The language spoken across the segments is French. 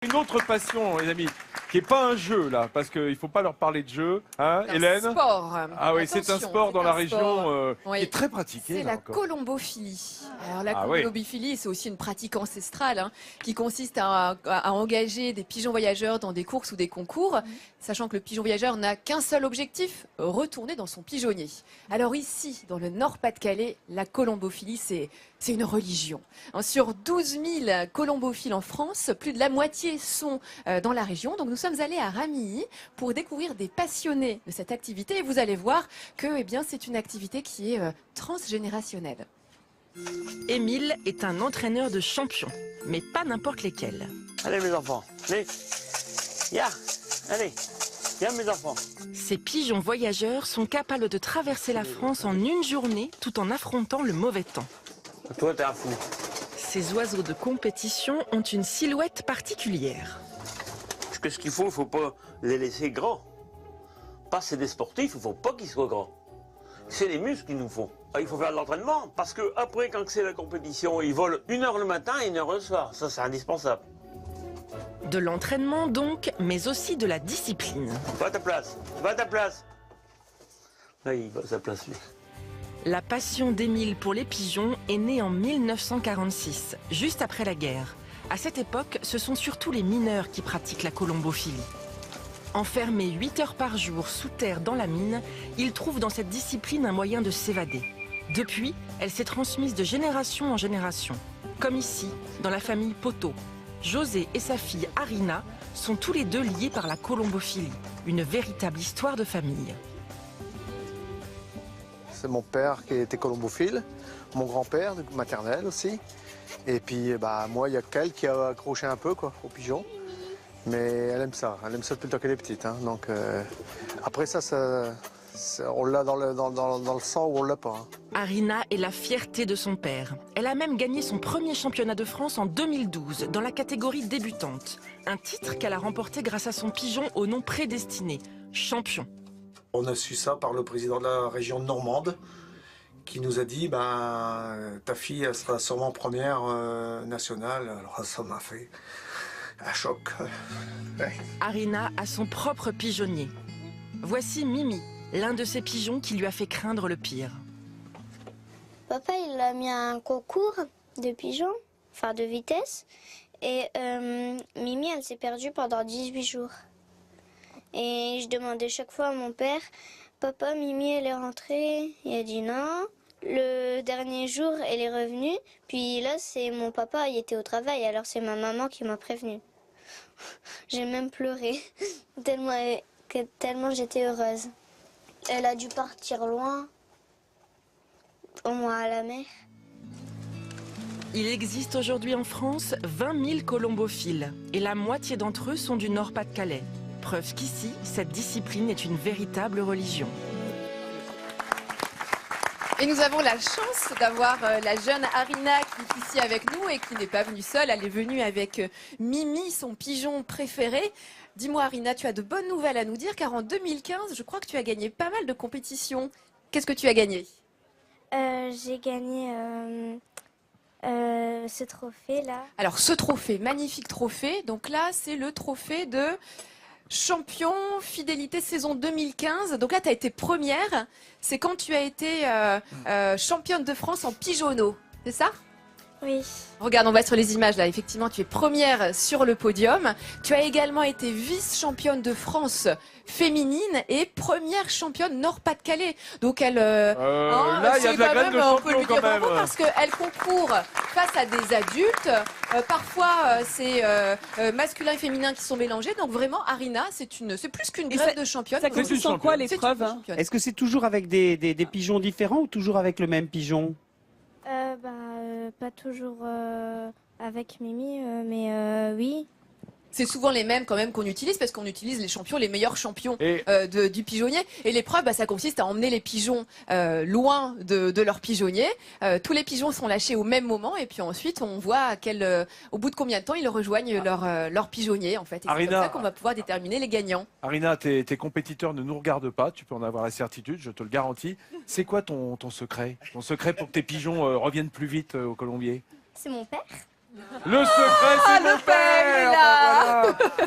Une autre passion, les amis, qui n'est pas un jeu, là, parce qu'il ne faut pas leur parler de jeu, hein, Hélène? Un sport. Ah oui, c'est un sport dans la région oui. qui est très pratiqué. C'est là, la encore. colombophilie. Alors la Ah oui. colombophilie, c'est aussi une pratique ancestrale hein, qui consiste à engager des pigeons voyageurs dans des courses ou des concours, sachant que le pigeon voyageur n'a qu'un seul objectif, retourner dans son pigeonnier. Alors ici, dans le Nord-Pas-de-Calais, la colombophilie, c'est une religion. Sur 12 000 colombophiles en France, plus de la moitié sont dans la région. Donc nous sommes allés à Ramilly pour découvrir des passionnés de cette activité. Et vous allez voir que eh bien, c'est une activité qui est transgénérationnelle. Émile est un entraîneur de champions, mais pas n'importe lesquels. Allez mes enfants, allez, allez, mes enfants. Ces pigeons voyageurs sont capables de traverser la France en une journée tout en affrontant le mauvais temps. Toi t'es un fou. Ces oiseaux de compétition ont une silhouette particulière. Parce que ce qu'il faut pas les laisser grands. Pas c'est des sportifs, il faut pas qu'ils soient grands. C'est les muscles qu'il nous faut. Il faut faire de l'entraînement, parce que après, quand c'est la compétition, ils volent 1 heure le matin et 1 heure le soir. Ça, c'est indispensable. De l'entraînement donc, mais aussi de la discipline. Va à ta place, va à ta place. Là, il va à sa place, lui. La passion d'Émile pour les pigeons est née en 1946, juste après la guerre. À cette époque, ce sont surtout les mineurs qui pratiquent la colombophilie. Enfermés 8 heures par jour sous terre dans la mine, ils trouvent dans cette discipline un moyen de s'évader. Depuis, elle s'est transmise de génération en génération. Comme ici, dans la famille Poteau. José et sa fille Arina sont tous les deux liés par la colombophilie, une véritable histoire de famille. C'est mon père qui était colombophile, mon grand-père, maternel aussi. Et puis moi, il y a qu'elle qui a accroché un peu aux pigeons. Mais elle aime ça depuis le temps qu'elle est petite. Hein. Donc, après ça, on l'a dans le sang ou on l'a pas. Hein. Arina est la fierté de son père. Elle a même gagné son premier championnat de France en 2012 dans la catégorie débutante. Un titre qu'elle a remporté grâce à son pigeon au nom prédestiné, champion. On a su ça par le président de la région normande qui nous a dit ta fille elle sera sûrement première nationale. Alors ça m'a fait un choc. Ouais. Arina a son propre pigeonnier. Voici Mimi, l'un de ces pigeons qui lui a fait craindre le pire. Papa, il a mis un concours de pigeons, enfin de vitesse. Et Mimi, elle s'est perdue pendant 18 jours. Et je demandais chaque fois à mon père, papa, Mimi, elle est rentrée. Il a dit non. Le dernier jour, elle est revenue. Puis là, c'est mon papa, il était au travail. Alors c'est ma maman qui m'a prévenue. J'ai même pleuré, tellement j'étais heureuse. Elle a dû partir loin, au moins à la mer. Il existe aujourd'hui en France 20 000 colombophiles. Et la moitié d'entre eux sont du Nord-Pas-de-Calais. Preuve qu'ici, cette discipline est une véritable religion. Et nous avons la chance d'avoir la jeune Arina qui est ici avec nous et qui n'est pas venue seule. Elle est venue avec Mimi, son pigeon préféré. Dis-moi Arina, tu as de bonnes nouvelles à nous dire car en 2015, je crois que tu as gagné pas mal de compétitions. Qu'est-ce que tu as gagné? J'ai gagné ce trophée-là. Alors ce trophée, magnifique trophée. Donc là, c'est le trophée de champion fidélité saison 2015. Donc là, tu as été première. C'est quand tu as été championne de France en pigeonneau. C'est ça? Oui. Regarde, on va sur les images là. Effectivement, tu es première sur le podium. Tu as également été vice-championne de France féminine et première championne Nord-Pas-de-Calais. Donc elle, là, il y a de la graine de champion quand même. Parce qu'elle concourt face à des adultes. Parfois, c'est masculin et féminin qui sont mélangés. Donc vraiment, Arina, c'est plus qu'une graine de championne. Ça consiste en quoi l'épreuve? Est-ce que c'est toujours avec des pigeons différents ou toujours avec le même pigeon? Pas toujours avec Mimi, mais oui. C'est souvent les mêmes quand même qu'on utilise parce qu'on utilise les champions, les meilleurs champions du pigeonnier. Et l'épreuve, ça consiste à emmener les pigeons loin de leur pigeonnier. Tous les pigeons sont lâchés au même moment et puis ensuite on voit au bout de combien de temps ils rejoignent leur pigeonnier en fait. Et c'est comme ça qu'on va pouvoir déterminer les gagnants. Arina, tes compétiteurs ne nous regardent pas, tu peux en avoir la certitude, je te le garantis. C'est quoi ton secret? Ton secret pour que tes pigeons reviennent plus vite au colombier? C'est mon père. Le secret, c'est mon père. Là.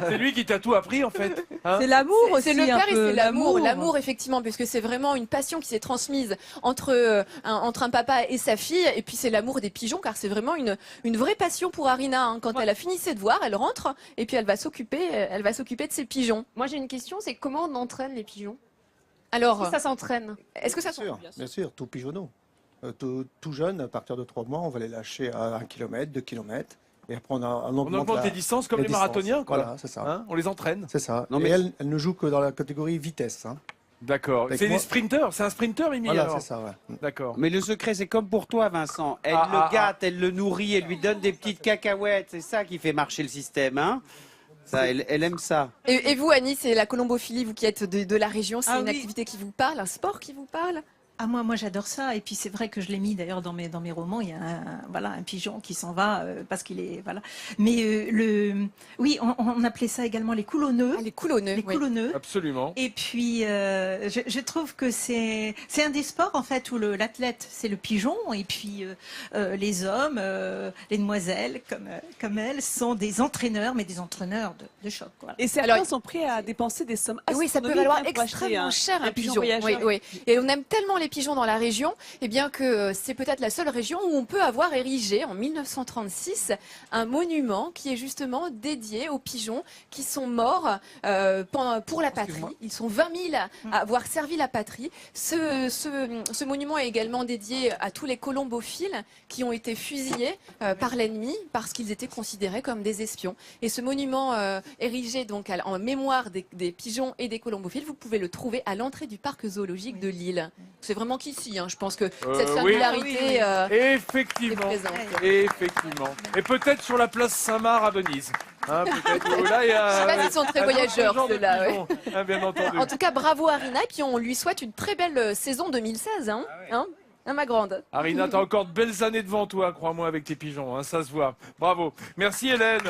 C'est lui qui t'a tout appris en fait. Hein. C'est l'amour aussi. C'est le un père et peu, c'est l'amour. L'amour, effectivement, puisque c'est vraiment une passion qui s'est transmise entre un papa et sa fille. Et puis c'est l'amour des pigeons, car c'est vraiment une vraie passion pour Arina. Hein. Quand elle a fini ses devoirs, elle rentre et puis elle va s'occuper de ses pigeons. Moi, j'ai une question, c'est comment on entraîne les pigeons? Alors, Si ça s'entraîne. est-ce que ça Bien sûr, tout pigeonneau. Tout jeune, à partir de 3 mois, on va les lâcher à 1 km, 2 km. Et après, on augmente les distances comme les distances. marathoniens, quoi. Voilà, c'est ça. Hein, on les entraîne. C'est ça. Non, Et mais- elle ne joue que dans la catégorie vitesse. Hein. D'accord. Avec C'est moi- des sprinteurs. C'est un sprinter, Mimi. Voilà, alors. c'est ça. Ouais. D'accord. Mais le secret, c'est comme pour toi, Vincent. Elle le gâte, elle le nourrit, elle lui donne des petites cacahuètes. C'est ça qui fait marcher le système, hein. Ça, elle aime ça. Et vous, Annie, c'est la colombophilie, vous qui êtes de la région, c'est Ah une oui. activité qui vous parle, un sport qui vous parle? Ah moi j'adore ça et puis c'est vrai que je l'ai mis d'ailleurs dans mes romans. Il y a un pigeon qui s'en va parce qu'il est voilà. Mais oui on appelait ça également les coulonneux. Les coulonneux. Les coulonneux. Absolument. Et puis je trouve que c'est un des sports en fait où l'athlète c'est le pigeon et puis les hommes, les demoiselles comme elles sont des entraîneurs mais des entraîneurs de choc. Voilà. Et certains sont prêts à dépenser des sommes Oui, ça peut astronomiques, valoir hein, pour acheter extrêmement cher un pigeon. voyageur. Oui. Et on aime tellement les pigeons dans la région, eh bien que c'est peut-être la seule région où on peut avoir érigé en 1936 un monument qui est justement dédié aux pigeons qui sont morts pour la patrie. Ils sont 20 000 à avoir servi la patrie. Ce monument est également dédié à tous les colombophiles qui ont été fusillés par l'ennemi parce qu'ils étaient considérés comme des espions. Et ce monument érigé donc en mémoire des pigeons et des colombophiles, vous pouvez le trouver à l'entrée du parc zoologique de Lille. C'est vraiment qu'ici, hein. Je pense que cette singularité Effectivement. est présente. Effectivement. Et peut-être sur la place Saint-Marc à Venise. Hein, peut-être où là, il y a, Je sais pas s'ils sont très un autre voyageurs, genre de ceux-là, pigeons, hein, bien entendu. En tout cas, bravo Arina, et puis on lui souhaite une très belle saison 2016. Hein, hein, ma grande. Arina, t'as encore de belles années devant toi, crois-moi, avec tes pigeons. Hein, ça se voit. Bravo. Merci Hélène.